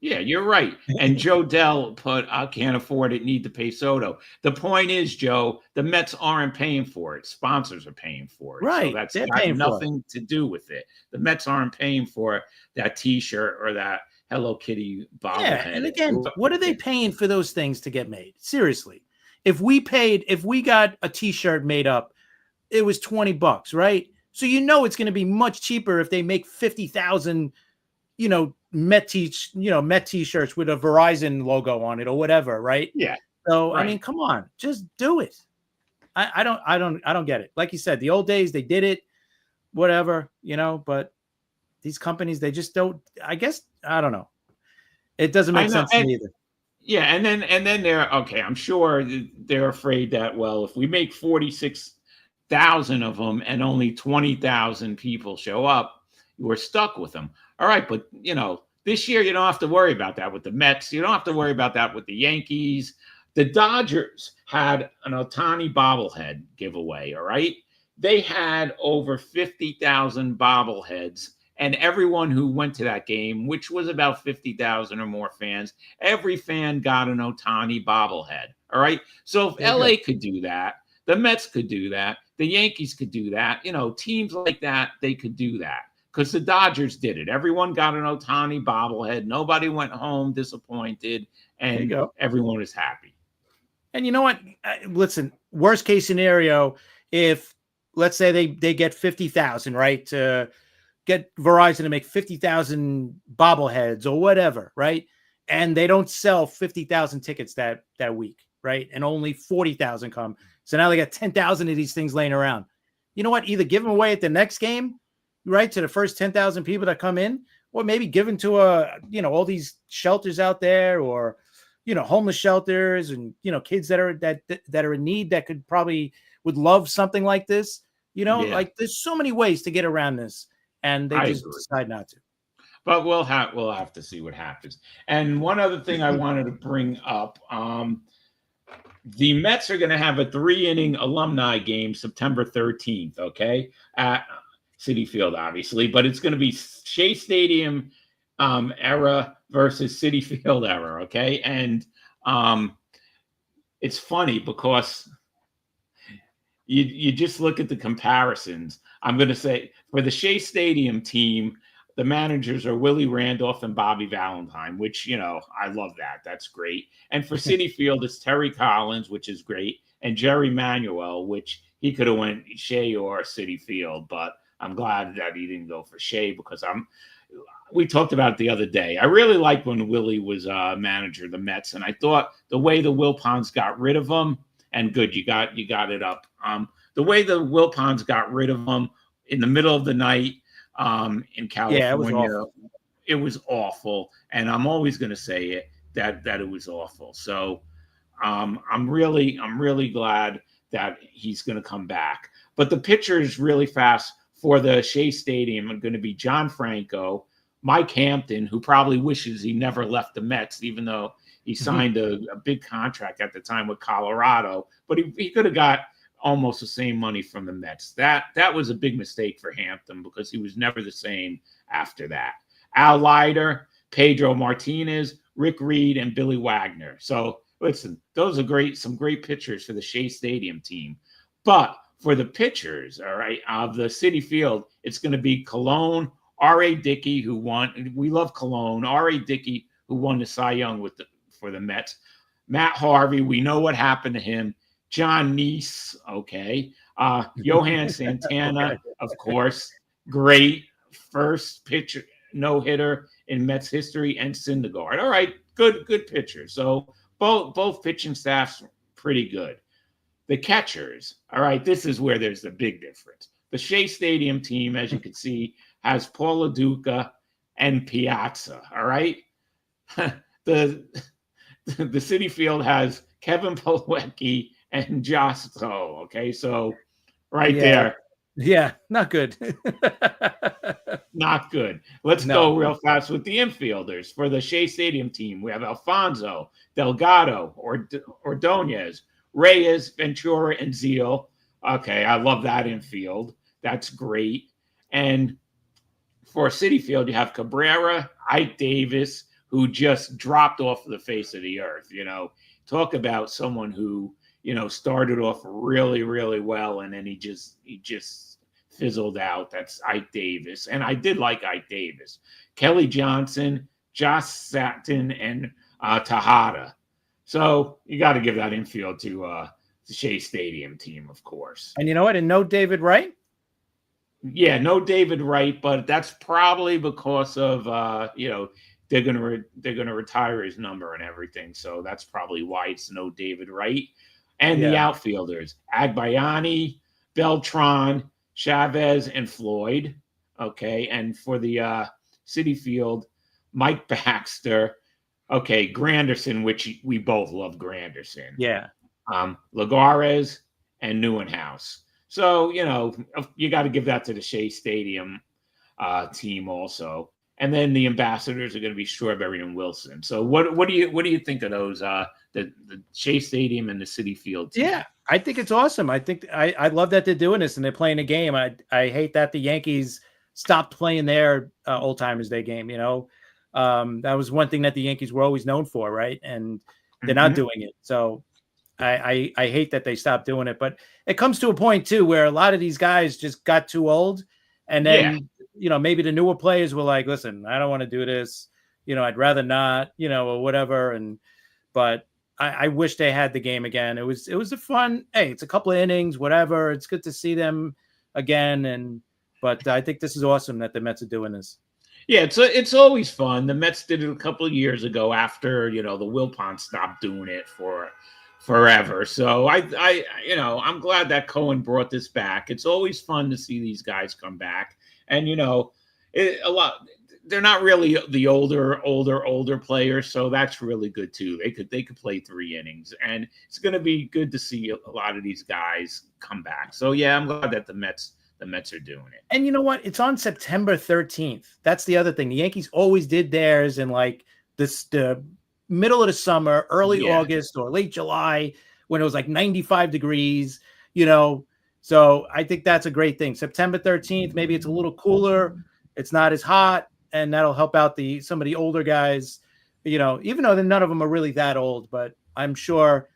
Speaker 3: Yeah, you're right. And Joe Dell put, I can't afford it, need to pay Soto. The point is, Joe, the Mets aren't paying for it. Sponsors are paying for it.
Speaker 2: Right.
Speaker 3: So that's got nothing to do with it. The Mets aren't paying for that T-shirt or that Hello Kitty bobblehead.
Speaker 2: Yeah, and again, what are they paying for those things to get made? Seriously. If we got a T-shirt made up, it was $20, right? So it's going to be much cheaper if they make 50,000, Met T-shirts with a Verizon logo on it or whatever, right?
Speaker 3: Yeah.
Speaker 2: So right. I mean, come on, just do it. I don't get it. Like you said, the old days they did it, whatever, but these companies, they just don't. I guess I don't know. It doesn't make sense to me either.
Speaker 3: Yeah, and then they're okay. I'm sure they're afraid that, well, if we make 46,000 of them and only 20,000 people show up, we're stuck with them. All right, but this year you don't have to worry about that with the Mets. You don't have to worry about that with the Yankees. The Dodgers had an Ohtani bobblehead giveaway. All right, they had over 50,000 bobbleheads. And everyone who went to that game, which was about 50,000 or more fans, every fan got an Ohtani bobblehead. All right. So if LA could do that, the Mets could do that, the Yankees could do that, teams like that, they could do that because the Dodgers did it. Everyone got an Ohtani bobblehead. Nobody went home disappointed, and everyone was happy.
Speaker 2: And you know what? Listen, worst case scenario, if let's say they get 50,000, right? To get Verizon to make 50,000 bobbleheads or whatever, right? And they don't sell 50,000 tickets that week, right? And only 40,000 come. So now they got 10,000 of these things laying around. You know what? Either give them away at the next game, right, to the first 10,000 people that come in, or maybe give them to all these shelters out there, or homeless shelters, and kids that are in need that could probably would love something like this. Like there's so many ways to get around this. And they just decide not to.
Speaker 3: But we'll have to see what happens. And one other thing I wanted to bring up, the Mets are going to have a 3-inning alumni game September 13th, okay, at Citi Field, obviously. But it's going to be Shea Stadium era versus Citi Field era, okay? And it's funny because you just look at the comparisons. I'm going to say for the Shea Stadium team, the managers are Willie Randolph and Bobby Valentine, which, I love that. That's great. And for Citi Field, it's Terry Collins, which is great, and Jerry Manuel, which he could have went Shea or Citi Field, but I'm glad that he didn't go for Shea because we talked about it the other day. I really liked when Willie was manager of the Mets, and I thought the way the Wilpons got rid of him, and good, you got it up. The way the Wilpons got rid of him in the middle of the night in California, it was awful. And I'm always going to say it that it was awful. So I'm really glad that he's going to come back. But the pitchers really fast for the Shea Stadium are going to be John Franco, Mike Hampton, who probably wishes he never left the Mets, even though he signed a big contract at the time with Colorado, but he could have got almost the same money from the Mets. That was a big mistake for Hampton because he was never the same after that. Al Leiter, Pedro Martinez, Rick Reed, and Billy Wagner. So listen, those are some great pitchers for the Shea Stadium team. But for the pitchers, all right, of the Citi Field, it's going to be Cologne, R.A. Dickey, who won. We love Cologne. R.A. Dickey, who won the Cy Young for the Mets. Matt Harvey, we know what happened to him. John Neese, okay. Johan Santana, okay. Of course. Great first pitcher, no-hitter in Mets history, and Syndergaard. All right, good pitcher. So both pitching staffs pretty good. The catchers, all right, this is where there's the big difference. The Shea Stadium team, as you can see, has Paul LaDuca and Piazza, all right? The Citi Field has Kevin Plawecki and Josh Stowe, okay? So there.
Speaker 2: Yeah, not good.
Speaker 3: Not good. Let's go real fast with the infielders. For the Shea Stadium team, we have Alfonso, Delgado, Ordonez, Reyes, Ventura, and Zeal. Okay, I love that infield. That's great. And for Citi Field, you have Cabrera, Ike Davis, who just dropped off the face of the earth. Talk about someone who, started off really, really well, and then he just fizzled out. That's Ike Davis. And I did like Ike Davis. Kelly Johnson, Josh Satin, and Tejada. So you got to give that infield to the Shea Stadium team, of course.
Speaker 2: And you know what? And no David Wright?
Speaker 3: Yeah, no David Wright, but that's probably because of they're gonna retire his number and everything. So that's probably why it's no David Wright. And the outfielders, Agbayani, Beltran, Chavez, and Floyd. Okay, and for the Citi Field, Mike Baxter, Okay, Granderson, which we both love Granderson.
Speaker 2: Yeah.
Speaker 3: Lagares and Neuenhouse. So, you got to give that to the Shea Stadium team also. And then the ambassadors are going to be Strawberry and Wilson. So what do you think of those? The Shea Stadium and the Citi Field team?
Speaker 2: Yeah, I think it's awesome. I think I love that they're doing this and they're playing a game. I hate that the Yankees stopped playing their Old Timers Day game. That was one thing that the Yankees were always known for, right? And they're not doing it. So I hate that they stopped doing it. But it comes to a point too where a lot of these guys just got too old, and then maybe the newer players were like, "Listen, I don't want to do this. I'd rather not. Or whatever." But I wish they had the game again. It was a fun. Hey, it's a couple of innings, whatever. It's good to see them again. But I think this is awesome that the Mets are doing this.
Speaker 3: Yeah, it's always fun. The Mets did it a couple of years ago after the Wilpons stopped doing it for forever. So I'm glad that Cohen brought this back. It's always fun to see these guys come back, and a lot. They're not really the older players, so that's really good too. They could play 3 innings, and it's going to be good to see a lot of these guys come back. So yeah, I'm glad that the Mets are doing it.
Speaker 2: And you know what? It's on September 13th. That's the other thing. The Yankees always did theirs in like the middle of the summer, early August or late July, when it was like 95 degrees. So I think that's a great thing. September 13th, maybe it's a little cooler. It's not as hot. And that'll help out some of the older guys, even though none of them are really that old. But I'm sure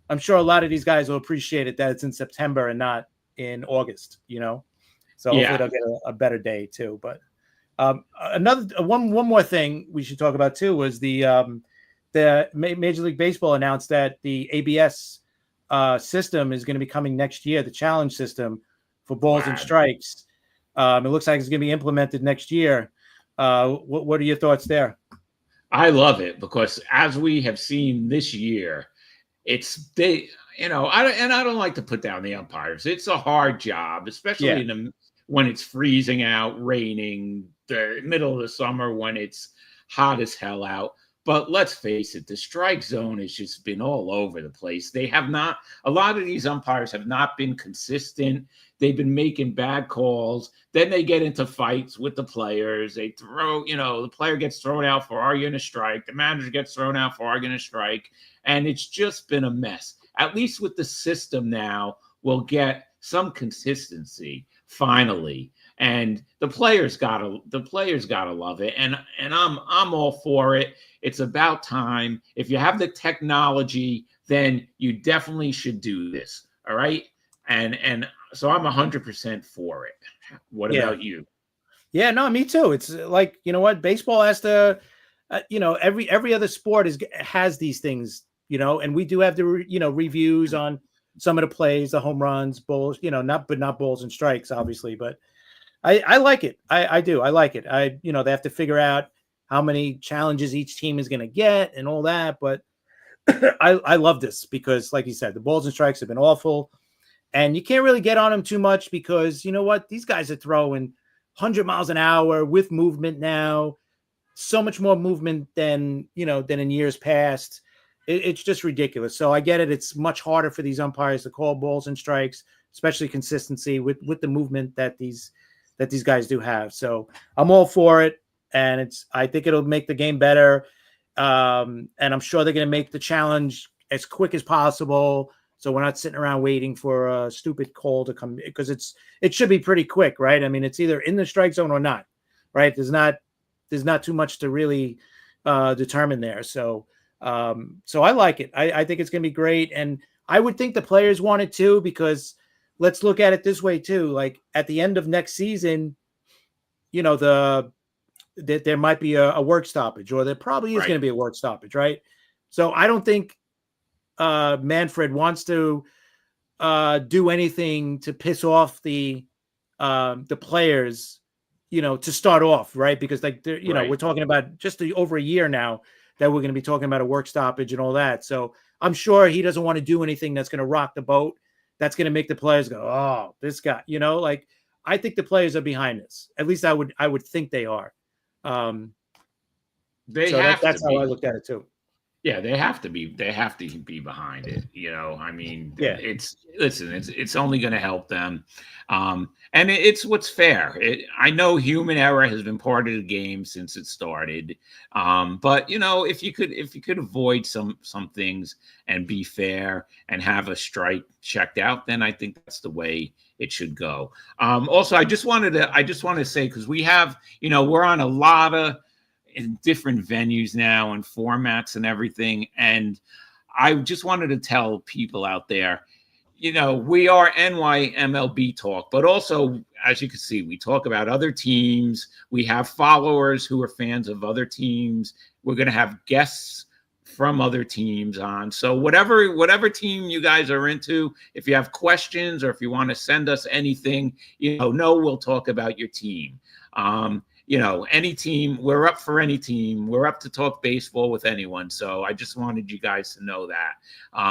Speaker 2: a lot of these guys will appreciate it that it's in September and not in August. So hopefully they'll get a better day too. But one more thing we should talk about too was the Major League Baseball announced that the ABS system is going to be coming next year. The challenge system for balls and strikes. It looks like it's going to be implemented next year. What are your thoughts there?
Speaker 3: I love it because as we have seen this year, I don't like to put down the umpires. It's a hard job, especially when it's freezing out, raining, the middle of the summer when it's hot as hell out. But let's face it, the strike zone has just been all over the place. A lot of these umpires have not been consistent. They've been making bad calls. Then they get into fights with the players. They the player gets thrown out for arguing a strike. The manager gets thrown out for arguing a strike. And it's just been a mess. At least with the system now, we'll get some consistency finally. And the players gotta love it. And I'm all for it. It's about time. If you have the technology, then you definitely should do this. All right. And so I'm 100% for it. What about you?
Speaker 2: Yeah, no, me too. It's like, baseball has to, every other sport has these things, and we do have the, reviews on some of the plays, the home runs, balls, not balls and strikes, obviously, but I like it. I do. I like it. They have to figure out how many challenges each team is going to get and all that. But I love this because, like you said, the balls and strikes have been awful. And you can't really get on them too much because, you know what? These guys are throwing 100 miles an hour with movement now. So much more movement than in years past. It's just ridiculous. So I get it. It's much harder for these umpires to call balls and strikes, especially consistency with the movement that these guys do have. So I'm all for it. And I think it'll make the game better. And I'm sure they're going to make the challenge as quick as possible. So we're not sitting around waiting for a stupid call to come, because it should be pretty quick, right? I mean, it's either in the strike zone or not, right? There's not too much to really determine there. So I like it. I think it's going to be great. And I would think the players want it too, because let's look at it this way too. Like at the end of next season, there might be a work stoppage, or there probably is going to be a work stoppage, right? So I don't think Manfred wants to do anything to piss off the players, to start off, right? Because we're talking about just over a year now that we're going to be talking about a work stoppage and all that. So I'm sure he doesn't want to do anything that's going to rock the boat, that's going to make the players go, oh, this guy, I think the players are behind this. At least I would think they are. That's how I looked at it too.
Speaker 3: Yeah, they have to be behind it. I mean,
Speaker 2: yeah,
Speaker 3: it's only going to help them. And it's what's fair. I know human error has been part of the game since it started. But if you could avoid some things and be fair and have a strike checked out, then I think that's the way it should go. Also, I just wanted to say, because we have, we're on a lot of in different venues now and formats and everything. And I just wanted to tell people out there, we are NYMLB Talk, but also, as you can see, we talk about other teams. We have followers who are fans of other teams. We're going to have guests from other teams on. So whatever team you guys are into, if you have questions or if you want to send us anything, we'll talk about your team. Any team, we're up for any team. We're up to talk baseball with anyone. So I just wanted you guys to know that,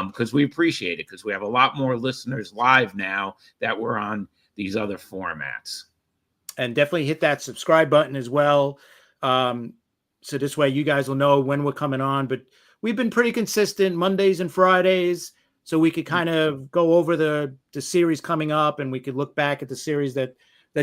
Speaker 3: because we appreciate it, because we have a lot more listeners live now that we're on these other formats.
Speaker 2: And definitely hit that subscribe button as well. So this way you guys will know when we're coming on. But we've been pretty consistent Mondays and Fridays, so we could kind of go over the series coming up, and we could look back at the series that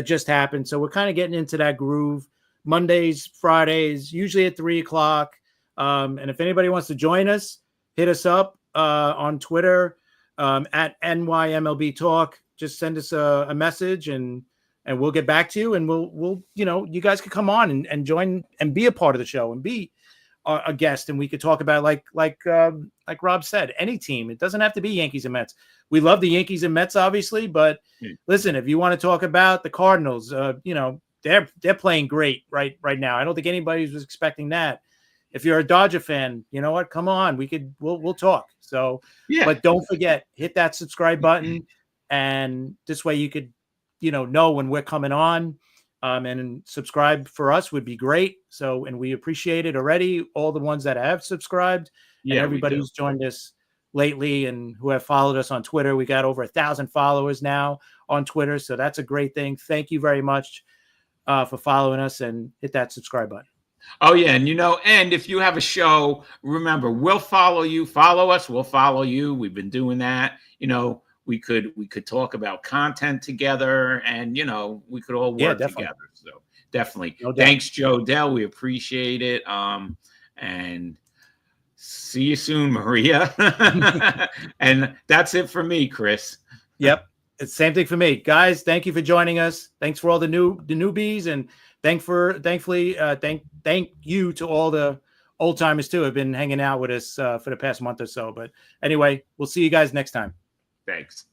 Speaker 2: just happened. So we're kind of getting into that groove. Mondays, Fridays, usually at 3:00. And if anybody wants to join us, hit us up on Twitter at NYMLB Talk. Just send us a message and we'll get back to you. And we'll you guys could come on and join and be a part of the show and be a guest. And we could talk about, like Rob said, any team. It doesn't have to be Yankees and Mets. We love the Yankees and Mets, obviously, but listen, if you want to talk about the Cardinals, they're playing great right now. I don't think anybody was expecting that. If you're a Dodger fan, you know what? Come on, we'll talk. So, but don't forget, hit that subscribe button, and this way you could, know when we're coming on. And subscribe for us would be great. So, and we appreciate it already. All the ones that have subscribed, and everybody who's joined us lately and who have followed us on Twitter. We got over 1,000 followers now on Twitter. So that's a great thing. Thank you very much for following us, and hit that subscribe button.
Speaker 3: Oh yeah. And and if you have a show, remember, we'll follow you, follow us. We'll follow you. We've been doing that. We could talk about content together, and, we could all work together. So definitely. No doubt. Thanks, Joe Dell. We appreciate it. And see you soon, Maria. And that's it for me, Chris.
Speaker 2: Yep. It's the same thing for me. Guys, thank you for joining us. Thanks for all the newbies, and thank you to all the old timers too, who have been hanging out with us for the past month or so. But anyway, we'll see you guys next time.
Speaker 3: Thanks.